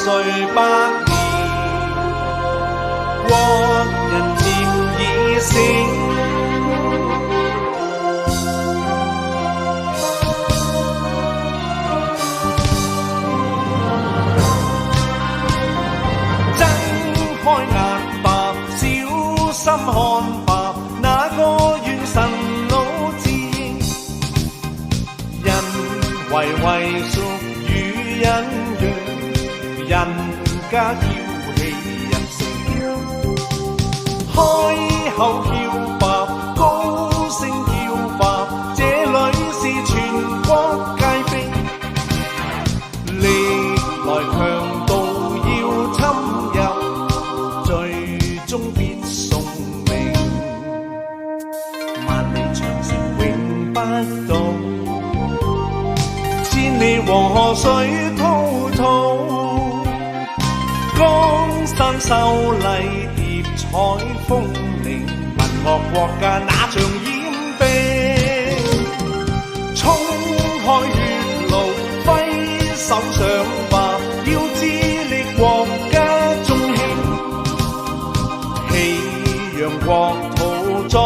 歲百年，國人漸已醒。睜開眼吧，小心看吧，那個元神老字，人為屬於恩怨，人家嬌氣人性，開口叫吧，高聲叫吧，這裏是全國皆兵，歷來強盜要侵入，最終必送命，萬里長城永不倒，千里黃河水滔滔，江山秀麗疊彩峰嶺，文學國家那場掩蔽，衝開血路揮手上吧，要致力國家中興，氣揚國土再